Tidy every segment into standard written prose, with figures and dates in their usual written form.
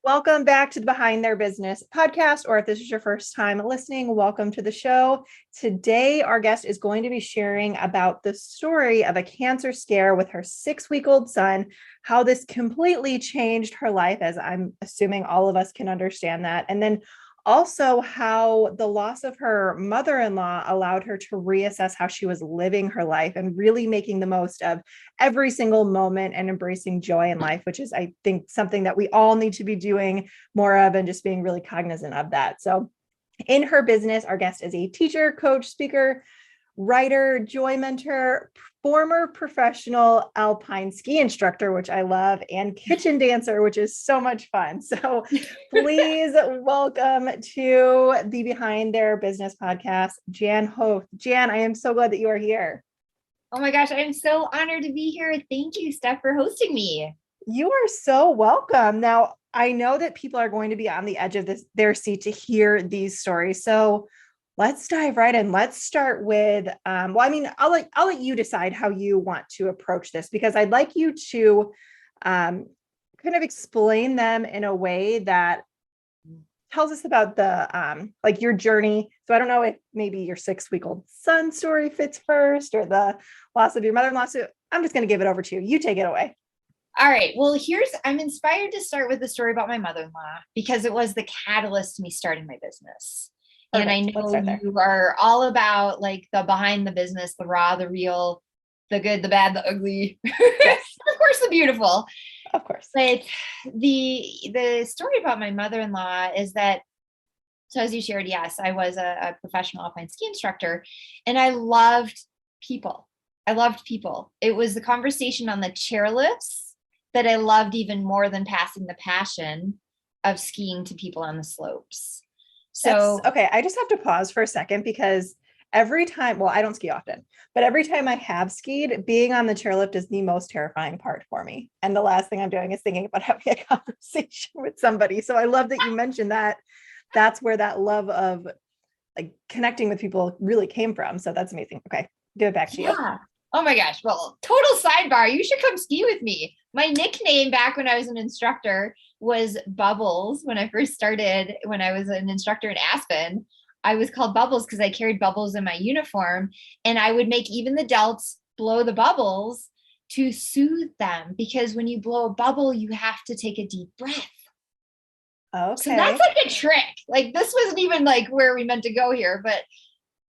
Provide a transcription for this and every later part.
Welcome back to the Behind Their Business podcast, or if this is your first time listening, welcome to the show. Today, our guest is going to be sharing about the story of a cancer scare with her 6-week-old son, how this completely changed her life, as I'm assuming all of us can understand that. And then also how the loss of her mother-in-law allowed her to reassess how she was living her life and really making the most of every single moment and embracing joy in life, which is, I think, something that we all need to be doing more of and just being really cognizant of that. So in her business, our guest is a teacher, coach, speaker, writer, joy mentor, former professional alpine ski instructor, which I love, and kitchen dancer, which is so much fun. So please welcome to the Behind Their Business podcast, Jan Hoath. Jan, I am so glad that you are here. Oh my gosh, I'm so honored to be here. Thank you, Steph, for hosting me. You are so welcome. Now, I know that people are going to be on the edge of their seat to hear these stories. So let's dive right in. Let's start with, I'll let you decide how you want to approach this, because I'd like you to kind of explain them in a way that tells us about the, your journey. So I don't know if maybe your 6-week-old son story fits first or the loss of your mother-in-law. So I'm just going to give it over to you. You take it away. All right. Well, I'm inspired to start with the story about my mother-in-law because it was the catalyst to me starting my business. Perfect. And I know you are all about like the behind the business, the raw, the real, the good, the bad, the ugly, yes. Of course, the beautiful. Of course. But the story about my mother-in-law is that, so as you shared, yes, I was a professional alpine ski instructor and I loved people. It was the conversation on the chairlifts that I loved even more than passing the passion of skiing to people on the slopes. So, okay, I just have to pause for a second because every time, I don't ski often, but every time I have skied, being on the chairlift is the most terrifying part for me. And the last thing I'm doing is thinking about having a conversation with somebody. So I love that you mentioned that. That's where that love of like connecting with people really came from. So that's amazing. Okay, give it back to you. Oh my gosh. Well, total sidebar. You should come ski with me. My nickname back when I was an instructor was Bubbles. When I first started, when I was an instructor in Aspen, I was called Bubbles because I carried bubbles in my uniform and I would make even the delts blow the bubbles to soothe them. Because when you blow a bubble, you have to take a deep breath. Okay. So that's like a trick. Like this wasn't even like where we meant to go here, but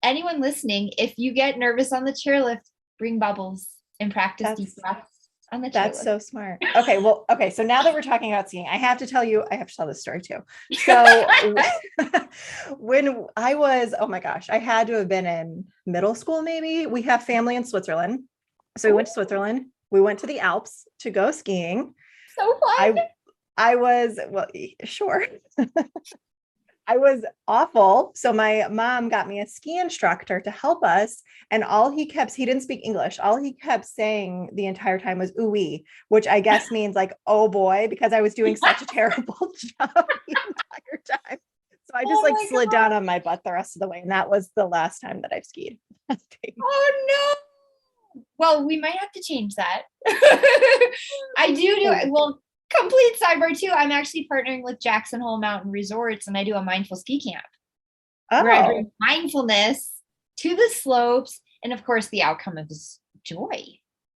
anyone listening, if you get nervous on the chairlift, bring bubbles and practice deep breaths on the chairlift. That's so smart. Okay. So now that we're talking about skiing, I have to tell this story too. So when I was, oh my gosh, I had to have been in middle school, maybe. We have family in Switzerland. So we went to Switzerland. We went to the Alps to go skiing. So fun. I was, sure. I was awful. So my mom got me a ski instructor to help us. And he didn't speak English. All he kept saying the entire time was ooh-wee, which I guess means like, oh boy, because I was doing such a terrible job the entire time. So I just slid down on my butt the rest of the way. And that was the last time that I've skied. Oh no. Well, we might have to change that. I do. Well, complete sidebar too. I'm actually partnering with Jackson Hole Mountain Resorts and I do a mindful ski camp where I bring mindfulness to the slopes. And of course, the outcome is joy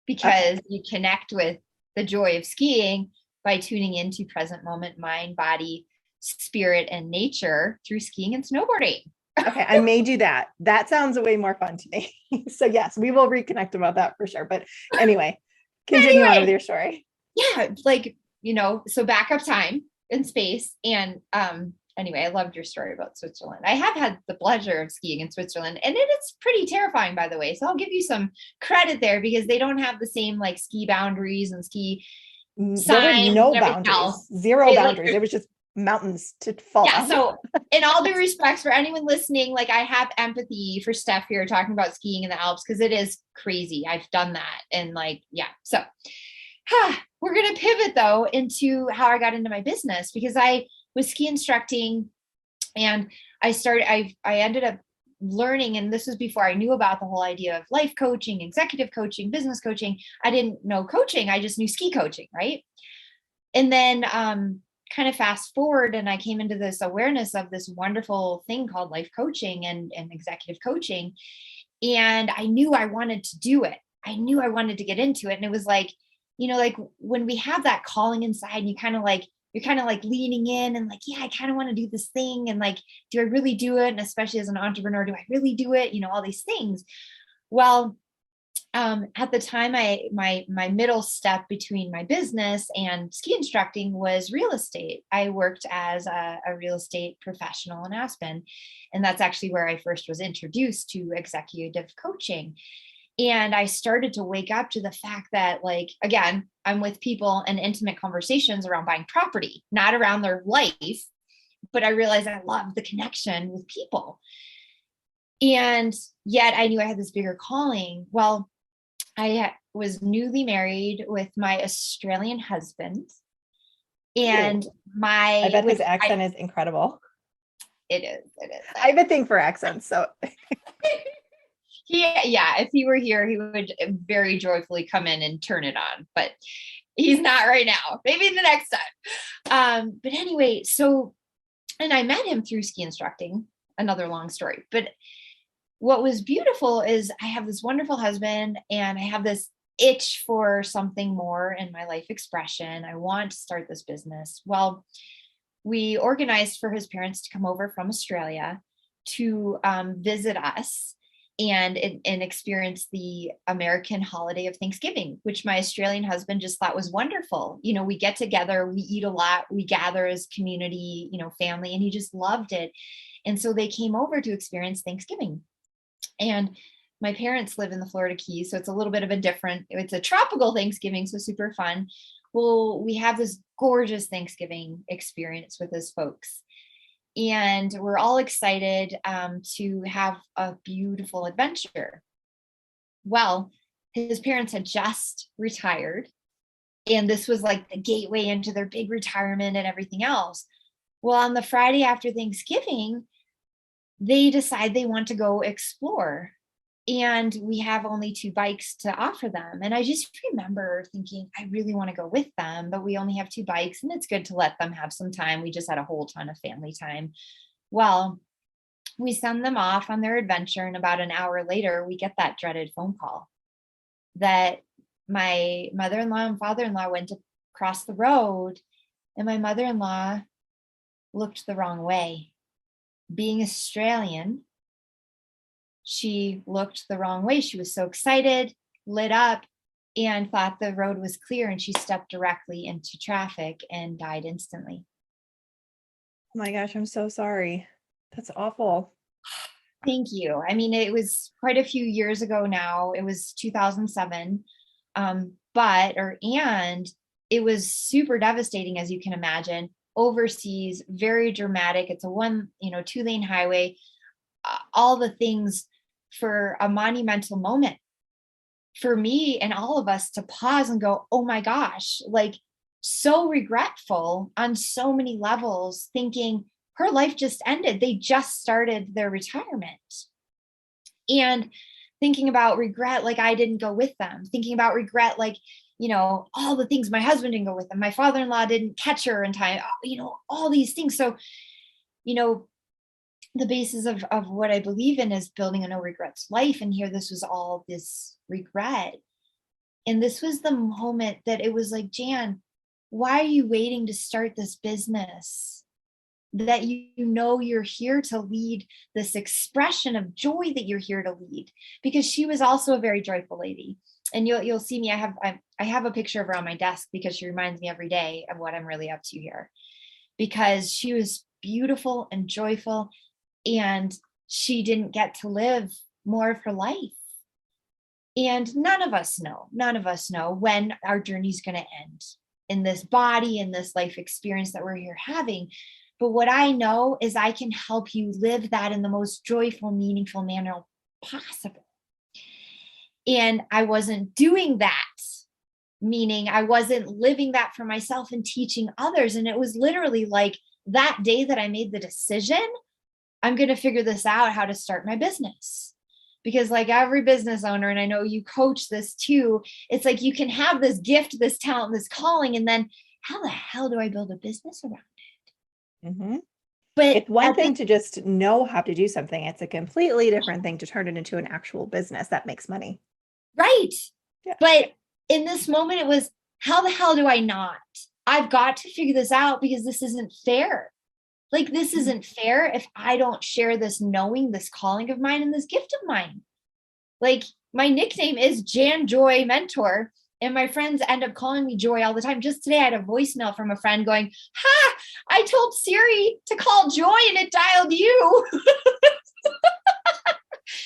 because you connect with the joy of skiing by tuning into present moment, mind, body, spirit, and nature through skiing and snowboarding. Okay, I may do that. That sounds way more fun to me. So yes, we will reconnect about that for sure. But anyway, continue on with your story. Yeah, so back up time and space. And anyway, I loved your story about Switzerland. I have had the pleasure of skiing in Switzerland and it's pretty terrifying, by the way. So I'll give you some credit there because they don't have the same like ski boundaries and ski signs. There were no boundaries, zero boundaries. It was just mountains to fall down. So in all due respects for anyone listening, like I have empathy for Steph here talking about skiing in the Alps because it is crazy. I've done that. And so we're going to pivot though into how I got into my business because I was ski instructing and I ended up learning, and this was before I knew about the whole idea of life coaching, executive coaching, business coaching. I didn't know coaching. I just knew ski coaching. Right. And then kind of fast forward, and I came into this awareness of this wonderful thing called life coaching and executive coaching. And I knew I wanted to do it. I knew I wanted to get into it. And it was like, like when we have that calling inside, and you're kind of like leaning in and like, yeah, I kind of want to do this thing. And like, do I really do it? And especially as an entrepreneur, do I really do it? All these things. Well, at the time, my middle step between my business and ski instructing was real estate. I worked as a real estate professional in Aspen, and that's actually where I first was introduced to executive coaching. And I started to wake up to the fact that, like, again, I'm with people and intimate conversations around buying property, not around their life, but I realized I love the connection with people. And yet I knew I had this bigger calling. Well, I was newly married with my Australian husband, and I bet his accent is incredible. It is. I have a thing for accents, so. Yeah, if he were here, he would very joyfully come in and turn it on, but he's not right now. Maybe the next time. But anyway, and I met him through ski instructing, another long story, but what was beautiful is I have this wonderful husband, and I have this itch for something more in my life expression. I want to start this business. Well, we organized for his parents to come over from Australia to visit us and experience the American holiday of Thanksgiving, which my Australian husband just thought was wonderful. We get together, we eat a lot, we gather as community, family, and he just loved it. And so they came over to experience Thanksgiving. And my parents live in the Florida Keys, so it's a little bit of it's a tropical Thanksgiving, so super fun. Well, we have this gorgeous Thanksgiving experience with his folks. And we're all excited to have a beautiful adventure. Well, his parents had just retired, and this was like the gateway into their big retirement and everything else. Well, on the Friday after Thanksgiving, they decide they want to go explore. And we have only 2 bikes to offer them. And I just remember thinking, I really want to go with them, but we only have 2 bikes, and it's good to let them have some time. We just had a whole ton of family time. Well, we send them off on their adventure, and about an hour later, we get that dreaded phone call that my mother-in-law and father-in-law went to cross the road, and my mother-in-law looked the wrong way. Being Australian, she looked the wrong way. She was so excited, lit up, and thought the road was clear, and she stepped directly into traffic and died instantly. Oh my gosh, I'm so sorry. That's awful. Thank you. I mean, it was quite a few years ago now. It was 2007. And it was super devastating, as you can imagine. Overseas, very dramatic. It's a 2-lane highway, all the things, for a monumental moment for me and all of us to pause and go, oh my gosh, like, so regretful on so many levels, thinking her life just ended. They just started their retirement. And thinking about regret, like I didn't go with them, thinking about regret, like, all the things, my husband didn't go with them, my father-in-law didn't catch her in time, all these things. So, the basis of what I believe in is building a no regrets life. And here, this was all this regret. And this was the moment that it was like, Jan, why are you waiting to start this business that you're here to lead, this expression of joy that you're here to lead? Because she was also a very joyful lady. And you'll see me, I have a picture of her on my desk because she reminds me every day of what I'm really up to here, because she was beautiful and joyful, and she didn't get to live more of her life. And none of us know when our journey is going to end in this body, in this life experience that we're here having. But what I know is I can help you live that in the most joyful, meaningful manner possible. And I wasn't doing that, meaning I wasn't living that for myself and teaching others. And it was literally like that day that I made the decision, I'm going to figure this out, how to start my business. Because like every business owner, and I know you coach this too, it's like you can have this gift, this talent, this calling, and then how the hell do I build a business around it? Mm-hmm. But It's one thing to just know how to do something. It's a completely different thing to turn it into an actual business that makes money. right. Yeah. But in this moment, it was, how the hell do I not? I've got to figure this out because this isn't fair. Like, this isn't fair if I don't share this knowing, this calling of mine, and this gift of mine. Like, my nickname is Jan Joy Mentor, and my friends end up calling me Joy all the time. Just today, I had a voicemail from a friend going, "Ha, I told Siri to call Joy and it dialed you."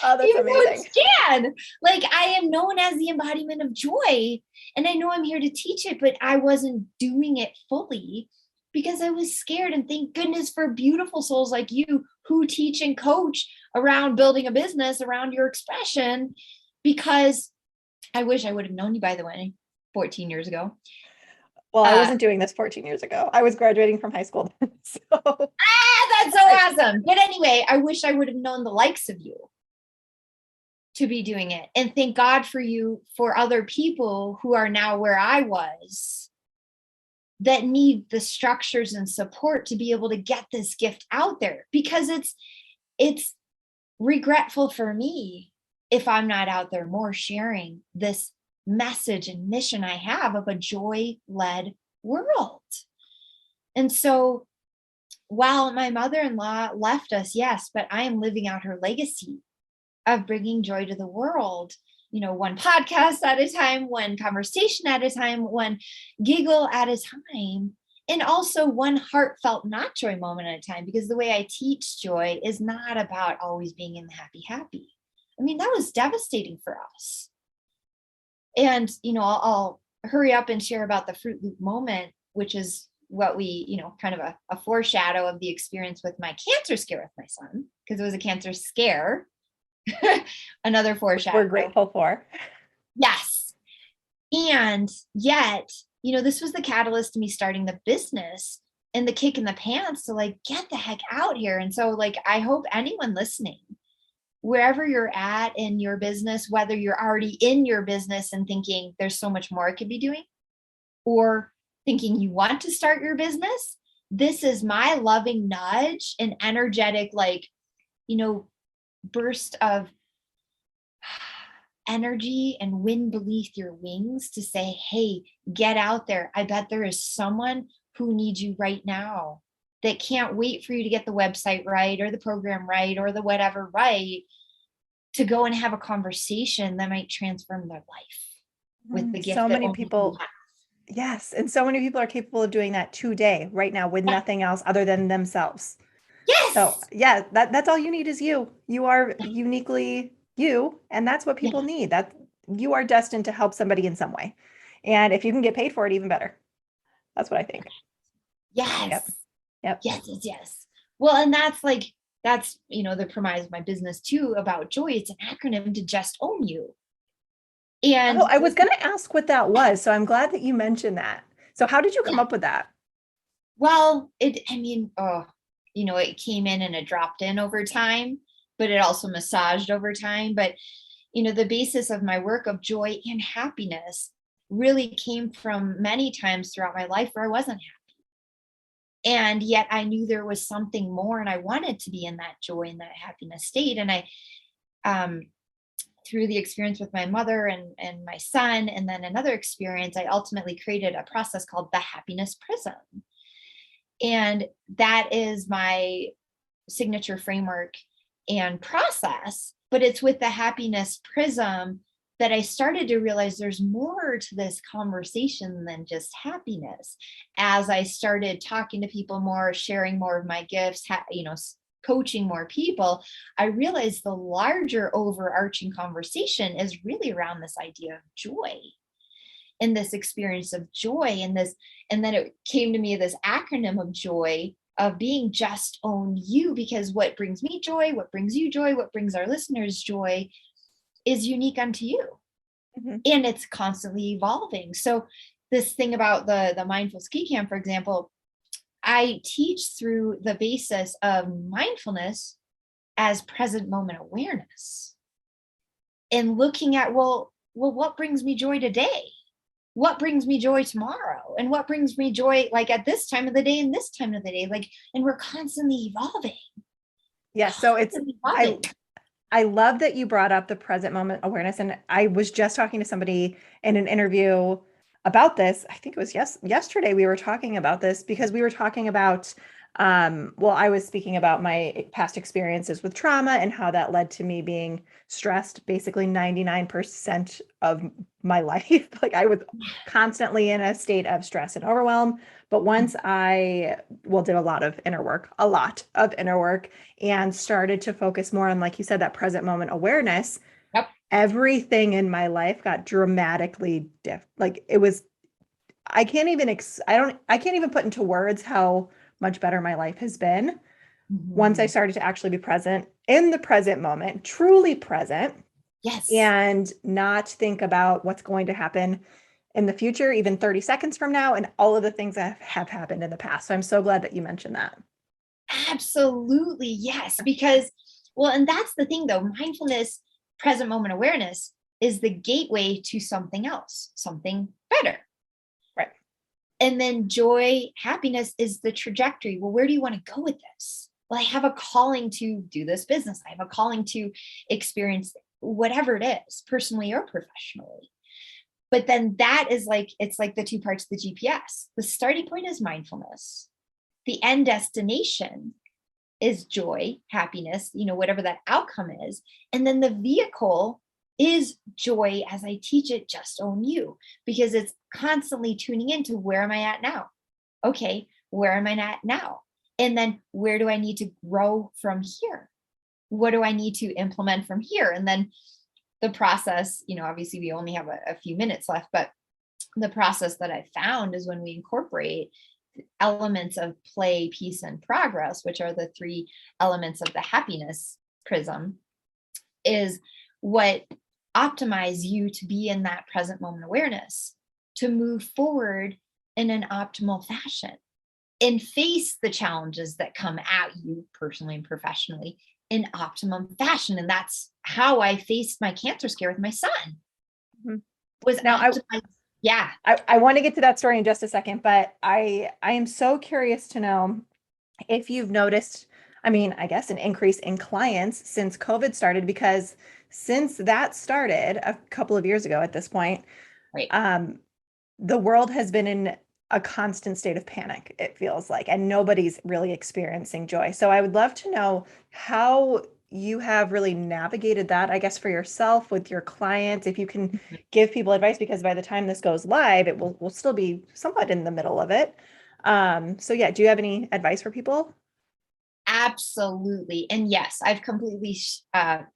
Oh, that's Even though amazing. it's Jan. Like, I am known as the embodiment of joy, and I know I'm here to teach it, but I wasn't doing it fully because I was scared. And thank goodness for beautiful souls like you who teach and coach around building a business around your expression, because I wish I would have known you, by the way, 14 years ago. Well, I wasn't doing this 14 years ago. I was graduating from high school. So That's so awesome. But anyway, I wish I would have known the likes of you to be doing it. And thank God for you, for other people who are now where I was, that need the structures and support to be able to get this gift out there, because it's regretful for me if I'm not out there more sharing this message and mission I have of a joy-led world. And so while my mother-in-law left us, yes, but I am living out her legacy of bringing joy to the world, one podcast at a time, one conversation at a time, one giggle at a time, and also one heartfelt not joy moment at a time. Because the way I teach joy is not about always being in the happy. I mean, that was devastating for us. And, I'll hurry up and share about the Fruit Loop moment, which is what we, kind of a foreshadow of the experience with my cancer scare with my son, because it was a cancer scare. Another foreshadow. we're grateful for. Yes. And yet, this was the catalyst to me starting the business and the kick in the pants to get the heck out here. And so I hope anyone listening, wherever you're at in your business, whether you're already in your business and thinking there's so much more it could be doing, or thinking you want to start your business, this is my loving nudge and energetic, burst of energy and wind beneath your wings to say, hey, get out there. I bet there is someone who needs you right now that can't wait for you to get the website right or the program right or the whatever right, to go and have a conversation that might transform their life with the gift. So that many only people. you have. Yes. And so many people are capable of doing that today, right now, with nothing else other than themselves. Yes. So yeah, that's all you need is you. You are uniquely you. And that's what people need. That you are destined to help somebody in some way. And if you can get paid for it, even better. That's what I think. Yes. Yep. Yes. Well, and that's the premise of my business too, about joy. It's an acronym to just own you. And I was going to ask what that was. So I'm glad that you mentioned that. So how did you come up with that? Well, it came in and it dropped in over time, but it also massaged over time. But, the basis of my work of joy and happiness really came from many times throughout my life where I wasn't happy. And yet I knew there was something more, and I wanted to be in that joy and that happiness state. And I, through the experience with my mother and my son, and then another experience, I ultimately created a process called the Happiness Prism. And that is my signature framework and process, but it's with the Happiness Prism that I started to realize there's more to this conversation than just happiness. As I started talking to people more, sharing more of my gifts, coaching more people, I realized the larger overarching conversation is really around this idea of joy and this experience of joy and then it came to me, this acronym of joy, of being just own you, because what brings me joy, what brings you joy, what brings our listeners joy is unique unto you. Mm-hmm. And it's constantly evolving. So this thing about the mindful ski camp, for example, I teach through the basis of mindfulness as present moment awareness and looking at, well, what brings me joy today? what brings me joy tomorrow, and what brings me joy like at this time of the day and this time of the day, like, and we're constantly evolving. Yeah. So Constantly evolving. I love that you brought up the present moment awareness. And I was just talking to somebody in an interview about this. I think it was yesterday we were talking about this because we were talking about, well, I was speaking about my past experiences with trauma and how that led to me being stressed basically 99% of my life. Like I was constantly in a state of stress and overwhelm. But once I, well, did a lot of inner work and started to focus more on, like you said, that present moment awareness, Yep. everything in my life got dramatically different. Like it was, I can't even put into words how much better my life has been once I Mhm. started to actually be present in the present moment, truly present, Yes. and not think about what's going to happen in the future, even 30 seconds from now, and all of the things that have happened in the past. So I'm so glad that you mentioned that. Absolutely. Yes. Because, well, and that's the thing though, mindfulness, present moment awareness is the gateway to something else, something better. Right. And then joy, happiness is the trajectory. Well, where do you want to go with this? Well, I have a calling to do this business. I have a calling to experience whatever it is, personally or professionally. But then that is like, it's like the two parts of the GPS. The starting point is mindfulness. The end destination is joy, happiness, whatever that outcome is. And then the vehicle is joy as I teach it, just own you, because it's constantly tuning into where am I at now? Okay, where am I at now? And then where do I need to grow from here? What do I need to implement from here? And then the process, obviously we only have a few minutes left, but the process that I found is when we incorporate elements of play, peace, and progress, which are the three elements of the happiness prism, is what optimize you to be in that present moment awareness, to move forward in an optimal fashion and face the challenges that come at you personally and professionally in optimum fashion. And that's how I faced my cancer scare with my son. Mhm. Was Now, optimized. Yeah. I want to get to that story in just a second, but I am so curious to know if you've noticed, I mean, I guess an increase in clients since COVID started, because since that started a couple of years ago at this point, Right. um, the world has been in a constant state of panic, it feels like, and nobody's really experiencing joy. So I would love to know how you have really navigated that, I guess, for yourself with your clients, if you can give people advice, because by the time this goes live, it will still be somewhat in the middle of it. So yeah, do you have any advice for people? Absolutely. And yes, I've completely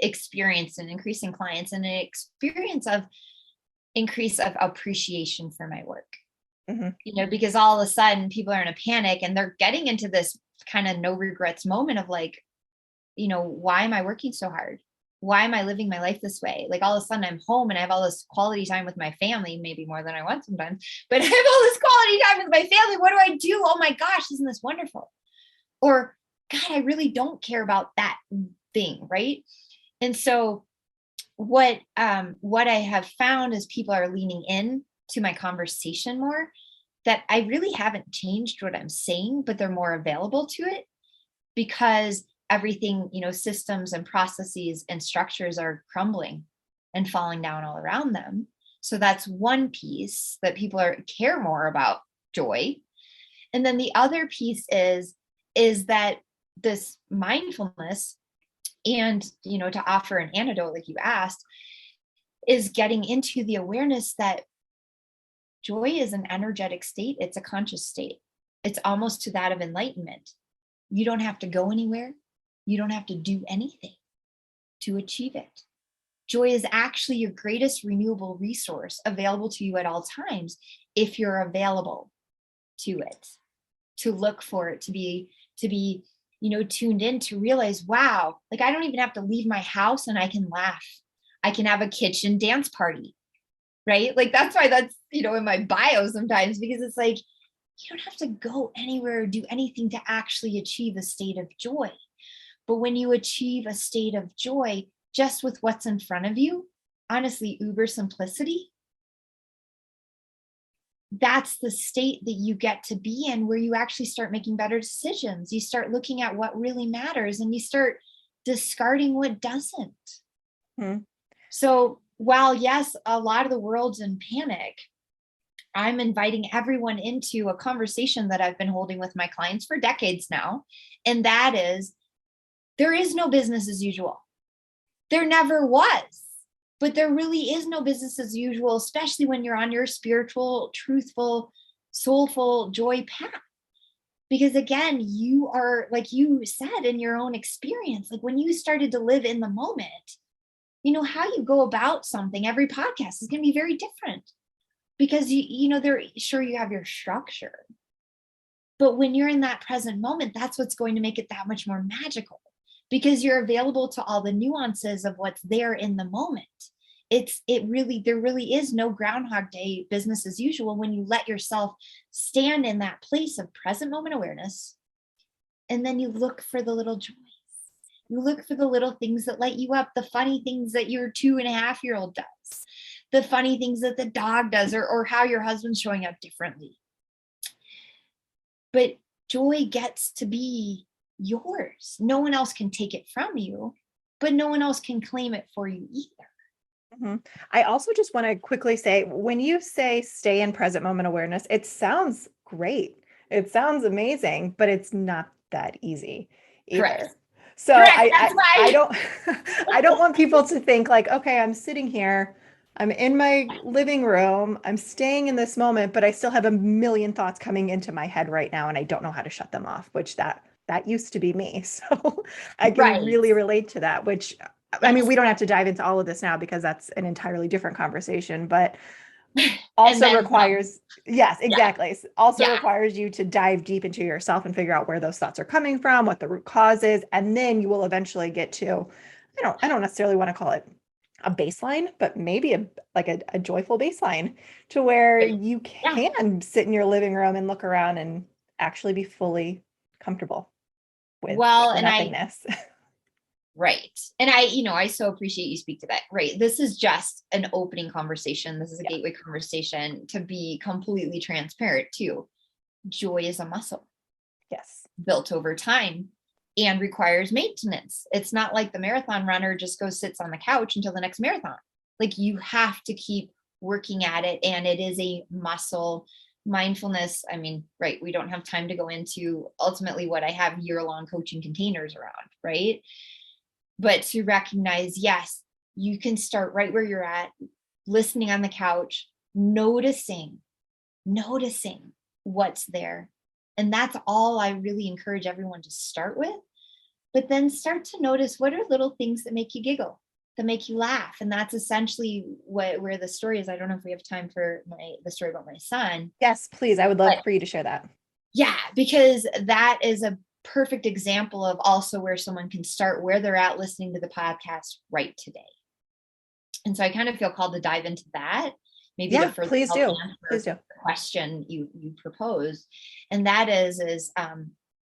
experienced an increase in clients and an experience of increase of appreciation for my work. Hmm. Because all of a sudden people are in a panic and they're getting into this kind of no regrets moment of like, why am I working so hard? Why am I living my life this way? Like all of a sudden I'm home and I have all this quality time with my family, maybe more than I want sometimes, but I have all this quality time with my family. What do I do? Oh my gosh, isn't this wonderful? Or God, I really don't care about that thing, right? And so what I have found is people are leaning in to my conversation more, that I really haven't changed what I'm saying, but they're more available to it because everything, systems and processes and structures are crumbling and falling down all around them. So that's one piece, that people care more about joy. And then the other piece is that this mindfulness, and to offer an antidote like you asked, is getting into the awareness that joy is an energetic state. It's a conscious state. It's almost to that of enlightenment. You don't have to go anywhere. You don't have to do anything to achieve it. Joy is actually your greatest renewable resource, available to you at all times if you're available to it, to look for it, to be tuned in, to realize, wow, like I don't even have to leave my house and I can laugh. I can have a kitchen dance party, right? Like that's why that's, in my bio sometimes, because it's like, you don't have to go anywhere or do anything to actually achieve a state of joy. But when you achieve a state of joy just with what's in front of you, honestly, uber simplicity, that's the state that you get to be in, where you actually start making better decisions. You start looking at what really matters and you start discarding what doesn't. Hmm. So while, yes, a lot of the world's in panic, I'm inviting everyone into a conversation that I've been holding with my clients for decades now. And that is, there is no business as usual. There never was, but there really is no business as usual, especially when you're on your spiritual, truthful, soulful joy path. Because again, you are, like you said in your own experience, like when you started to live in the moment, you know, how you go about something, every podcast is going to be very different, because you know, they're sure you have your structure, but when you're in that present moment, that's what's going to make it that much more magical, because you're available to all the nuances of what's there in the moment. There really is no Groundhog Day business as usual when you let yourself stand in that place of present moment awareness. And then you look for the little joys. You look for the little things that light you up, the funny things that your 2.5-year-old does, the funny things that the dog does, or how your husband's showing up differently. But joy gets to be yours. No one else can take it from you, but no one else can claim it for you either. Mm-hmm. I also just want to quickly say, when you say stay in present moment awareness, it sounds great. It sounds amazing, but it's not that easy either. Correct. So Correct. That's why I don't I don't want people to think like, okay, I'm sitting here, I'm in my living room, I'm staying in this moment, but I still have a million thoughts coming into my head right now and I don't know how to shut them off, which that used to be me. So I can right. really relate to that, which I mean, Yes. we don't have to dive into all of this now because that's an entirely different conversation, but And also then requires, yes, yeah. exactly. Also Yeah. requires you to dive deep into yourself and figure out where those thoughts are coming from, what the root cause is, and then you will eventually get to, I don't necessarily want to call it a baseline, but maybe a joyful baseline to where Right. you Yeah. can sit in your living room and look around and actually be fully comfortable with Well, the and nothingness. right. And I so appreciate you speak to that. Right. This is just an opening conversation. This is a Yeah. gateway conversation to be completely transparent too. Joy is a muscle. Yes. Built over time and requires maintenance. It's not like the marathon runner just goes sits on the couch until the next marathon. Like you have to keep working at it, and it is a muscle. Mindfulness, I mean, right, we don't have time to go into ultimately what I have year-long coaching containers around, right? But to recognize, yes, you can start right where you're at, listening on the couch, noticing what's there. And that's all I really encourage everyone to start with. But then start to notice, what are little things that make you giggle, that make you laugh. And that's essentially where the story is. I don't know if we have time for the story about my son. Yes, please. I would love for you to share that. Yeah, because that is a perfect example of also where someone can start where they're at listening to the podcast right today. And so I kind of feel called to dive into that, maybe to further please help do. answer Please do. the question you proposed. And that is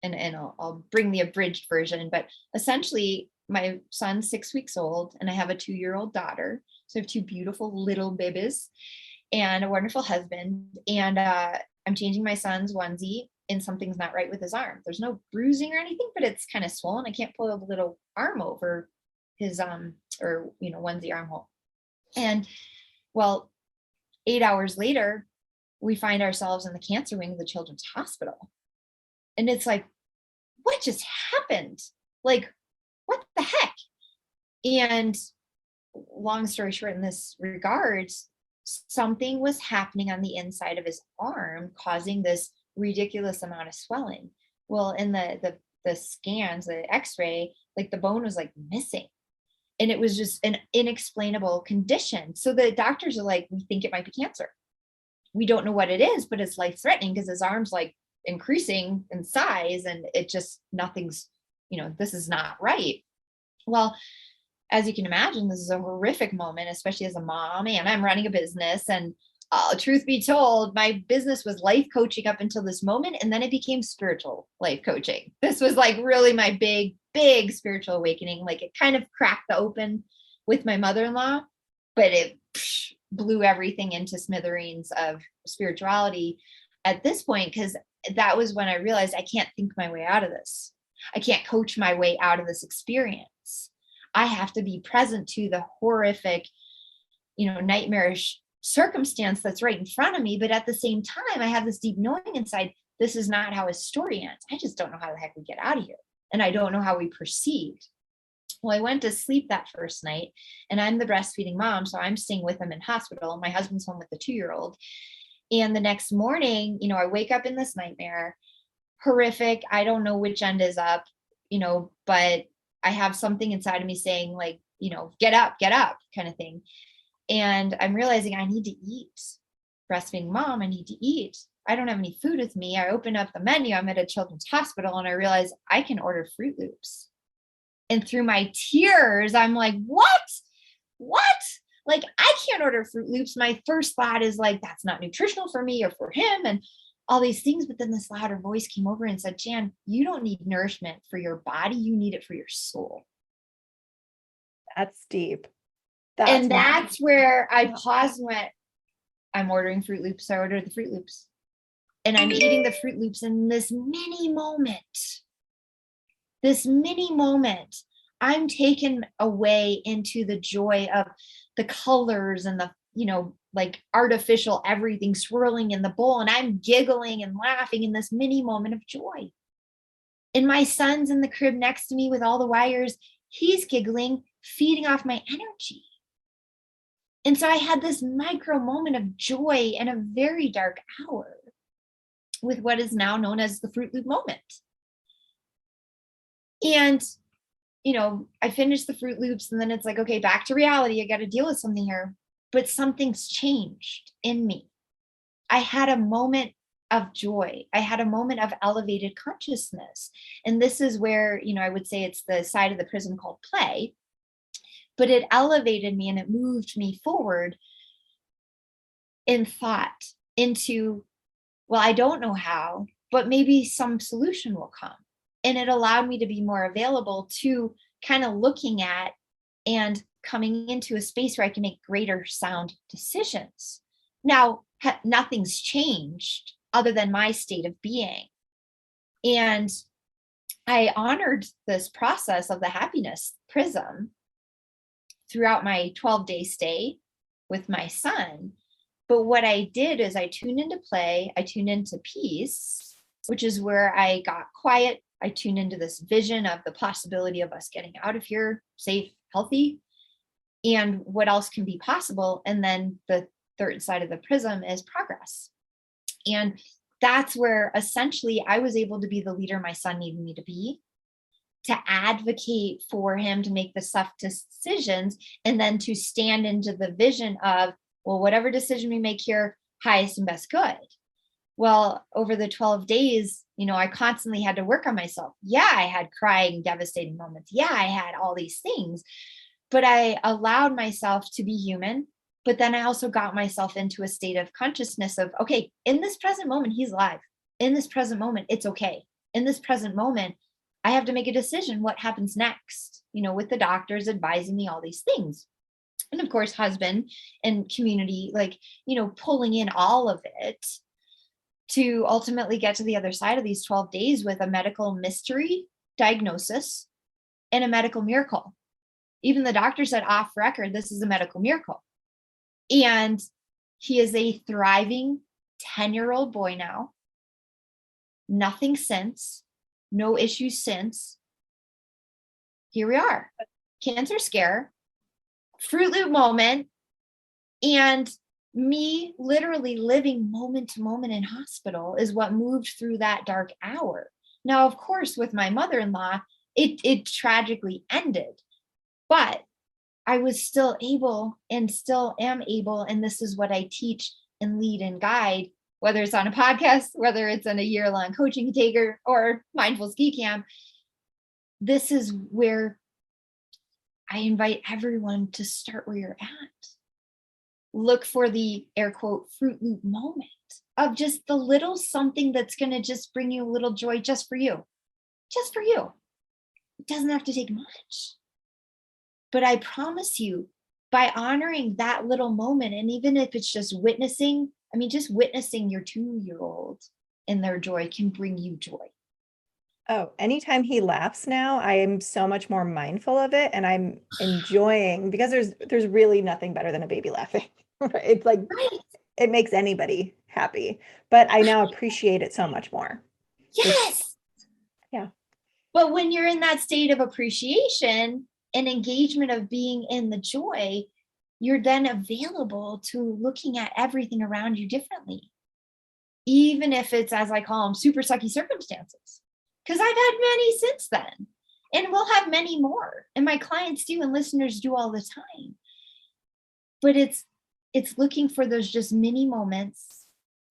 and I'll bring the abridged version, but essentially my son's 6 weeks old and I have a 2-year-old daughter. So I have 2 beautiful little babies and a wonderful husband. And I'm changing my son's onesie and something's not right with his arm. There's no bruising or anything, but it's kind of swollen. I can't pull a little arm over his onesie armhole. And well, 8 hours later, we find ourselves in the cancer wing of the children's hospital. And it's like, what just happened? Like, what the heck? And long story short, in this regards, something was happening on the inside of his arm, causing this ridiculous amount of swelling. Well, in the scans, the x-ray, like the bone was like missing. And it was just an inexplainable condition. So the doctors are like, we think it might be cancer. We don't know what it is, but it's life threatening because his arm's like increasing in size and it just nothing's, this is not right. Well, as you can imagine, this is a horrific moment, especially as a mom, and I'm running a business. And truth be told, my business was life coaching up until this moment. And then it became spiritual life coaching. This was like really my big spiritual awakening. Like it kind of cracked the open with my mother-in-law, but blew everything into smithereens of spirituality at this point, because that was when I realized I can't think my way out of this. I can't coach my way out of this experience. I have to be present to the horrific, nightmarish circumstance that's right in front of me. But at the same time, I have this deep knowing inside, this is not how his story ends. I just don't know how the heck we get out of here. And I don't know how we proceed. Well, I went to sleep that first night, and I'm the breastfeeding mom. So I'm staying with him in hospital. My husband's home with the 2-year-old. And the next morning, I wake up in this nightmare, horrific. I don't know which end is up, but I have something inside of me saying like, get up kind of thing. And I'm realizing I need to eat. Breastfeeding mom, I need to eat. I don't have any food with me. I open up the menu. I'm at a children's hospital, and I realize I can order Fruit Loops. And through my tears, I'm like, what? Like, I can't order Fruit Loops. My first thought is like, that's not nutritional for me or for him and all these things. But then this louder voice came over and said, Jan, you don't need nourishment for your body. You need it for your soul. That's deep. That's where I paused and went, I'm ordering Fruit Loops. So I ordered the Fruit Loops. And I'm eating the Fruit Loops in this mini moment, I'm taken away into the joy of the colors and the, like artificial everything swirling in the bowl. And I'm giggling and laughing in this mini moment of joy. And my son's in the crib next to me with all the wires. He's giggling, feeding off my energy. And so I had this micro moment of joy in a very dark hour with what is now known as the Fruit Loop moment. And, I finished the Fruit Loops, and then it's like, okay, back to reality. I got to deal with something here, but something's changed in me. I had a moment of joy. I had a moment of elevated consciousness. And this is where, I would say it's the side of the prism called play, but it elevated me and it moved me forward in thought into, well, I don't know how, but maybe some solution will come. And it allowed me to be more available to kind of looking at and coming into a space where I can make greater sound decisions. Now, nothing's changed other than my state of being. And I honored this process of the happiness prism throughout my 12-day stay with my son. But what I did is I tuned into play, I tuned into peace, which is where I got quiet. I tuned into this vision of the possibility of us getting out of here safe, healthy, and what else can be possible. And then the third side of the prism is progress. And that's where essentially I was able to be the leader my son needed me to be, to advocate for him to make the tough decisions, and then to stand into the vision of, well, whatever decision we make here, highest and best good. Well, over the 12 days, I constantly had to work on myself. Yeah, I had crying, devastating moments. Yeah, I had all these things, but I allowed myself to be human. But then I also got myself into a state of consciousness of, okay, in this present moment, he's alive. In this present moment, it's okay. In this present moment, I have to make a decision. What happens next? With the doctors advising me all these things. And of course, husband and community, pulling in all of it to ultimately get to the other side of these 12 days with a medical mystery diagnosis and a medical miracle. Even the doctor said off record, this is a medical miracle. And he is a thriving 10-year-old boy now. Nothing since, no issues since. Here we are. Cancer scare, Fruit Loop moment, and me literally living moment to moment in hospital is what moved through that dark hour. Now, of course, with my mother-in-law, it tragically ended, but I was still able and still am able. And this is what I teach and lead and guide, whether it's on a podcast, whether it's in a year-long coaching taker or mindful ski camp. This is where I invite everyone to start where you're at. Look for the air quote Fruit Loop moment of just the little something that's going to just bring you a little joy just for you. Just for you. It doesn't have to take much. But I promise you, by honoring that little moment. And even if it's just witnessing, just witnessing your 2-year-old in their joy can bring you joy. Oh, anytime he laughs now, I am so much more mindful of it, and I'm enjoying, because there's really nothing better than a baby laughing. Right? It's like Right. it makes anybody happy, but I now appreciate it so much more. Yes. Yeah. But when you're in that state of appreciation and engagement of being in the joy, you're then available to looking at everything around you differently, even if it's, as I call them, super sucky circumstances. Because I've had many since then, and we'll have many more. And my clients do, and listeners do all the time. But it's looking for those just mini moments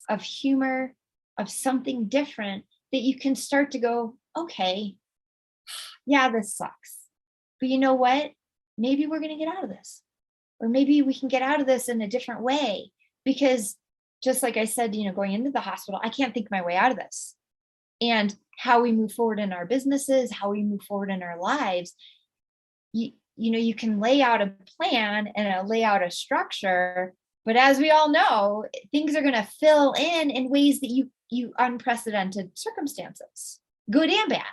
of humor, of something different that you can start to go, okay, yeah, this sucks. But you know what? Maybe we're going to get out of this. Or maybe we can get out of this in a different way. Because just like I said, going into the hospital, I can't think my way out of this. And how we move forward in our businesses, how we move forward in our lives, you can lay out a plan and lay out a structure. But as we all know, things are going to fill in ways that you unprecedented circumstances, good and bad.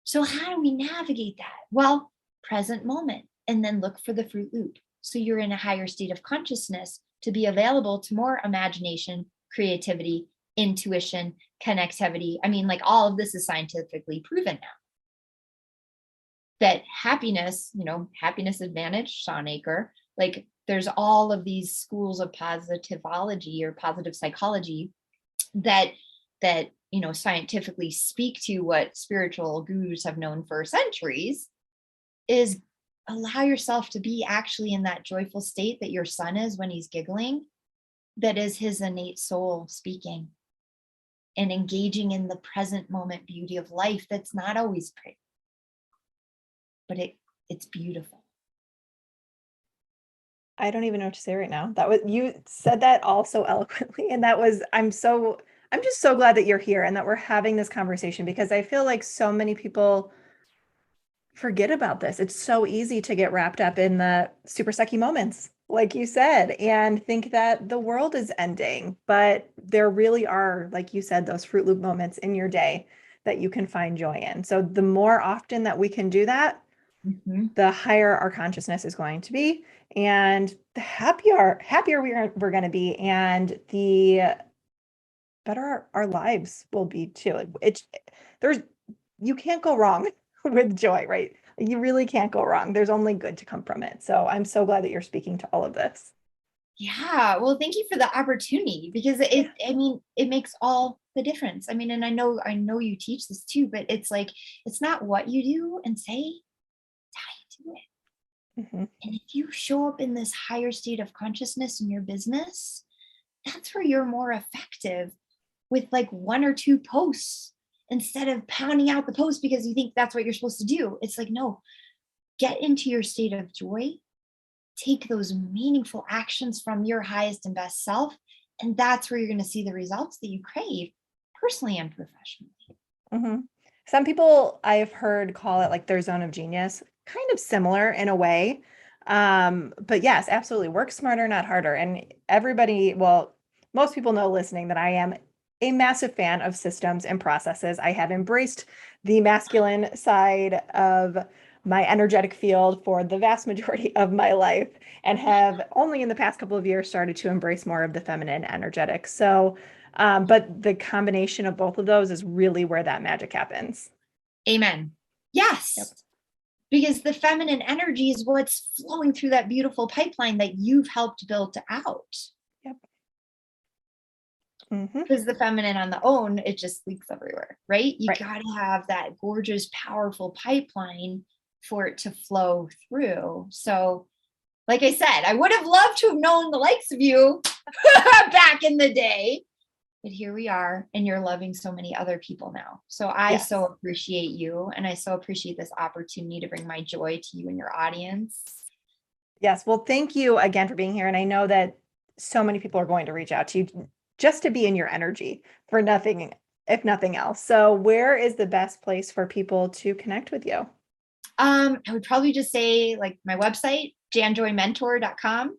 So how do we navigate that? Well, present moment, and then look for the fruit loop. So you're in a higher state of consciousness to be available to more imagination, creativity, intuition, connectivity. All of this is scientifically proven now. That happiness, happiness advantage, Sean Aker, there's all of these schools of positivology or positive psychology that scientifically speak to what spiritual gurus have known for centuries, is allow yourself to be actually in that joyful state that your son is when he's giggling. That is his innate soul speaking and engaging in the present moment beauty of life that's not always pretty, but it's beautiful. I don't even know what to say right now. You said that all so eloquently, and I'm just so glad that you're here and that we're having this conversation, because I feel like so many people forget about this. It's so easy to get wrapped up in the super sucky moments, like you said, and think that the world is ending. But there really are, like you said, those Fruit Loop moments in your day that you can find joy in. So the more often that we can do that, the higher our consciousness is going to be, and the happier we're going to be, and the better our lives will be too. You can't go wrong with joy, right? You really can't go wrong. There's only good to come from it. So I'm so glad that you're speaking to all of this. Yeah, well, thank you for the opportunity, because it makes all the difference. And I know you teach this too, but it's not what you do and say, it's how you do it. Mm-hmm. And if you show up in this higher state of consciousness in your business, that's where you're more effective with 1 or 2 posts, instead of pounding out the post because you think that's what you're supposed to do. It's no, get into your state of joy, take those meaningful actions from your highest and best self, and that's where you're going to see the results that you crave, personally and professionally. Mm-hmm. Some people I've heard call it their zone of genius, kind of similar in a way. But yes, absolutely. Work smarter, not harder. And most people know listening that I am a massive fan of systems and processes. I have embraced the masculine side of my energetic field for the vast majority of my life, and have only in the past couple of years started to embrace more of the feminine energetic. So, but the combination of both of those is really where that magic happens. Amen. Yes. Yep. Because the feminine energy is what's flowing through that beautiful pipeline that you've helped build out. Yep. Mm-hmm. Because the feminine on the own, it just leaks everywhere, right? You Right. got to have that gorgeous, powerful pipeline for it to flow through. So, like I said, I would have loved to have known the likes of you back in the day, but here we are, and you're loving so many other people now. So I Yes. so appreciate you, and I so appreciate this opportunity to bring my joy to you and your audience. Yes. Well, thank you again for being here. And I know that so many people are going to reach out to you just to be in your energy for nothing, if nothing else. So where is the best place for people to connect with you? I would probably just say my website, janjoymentor.com.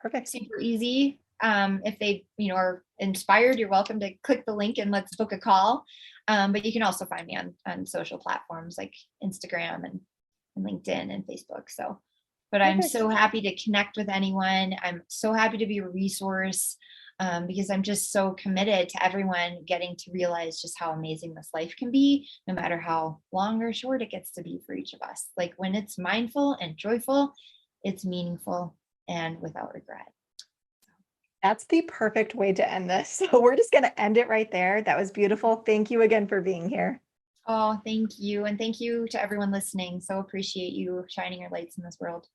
Perfect. Super easy. If they, are inspired, you're welcome to click the link and let's book a call. But you can also find me on social platforms like Instagram and LinkedIn and Facebook. So, but I'm so happy to connect with anyone. I'm so happy to be a resource because I'm just so committed to everyone getting to realize just how amazing this life can be, no matter how long or short it gets to be for each of us. Like when it's mindful and joyful, it's meaningful and without regret. That's the perfect way to end this. So we're just going to end it right there. That was beautiful. Thank you again for being here. Oh, thank you. And thank you to everyone listening. So appreciate you shining your lights in this world.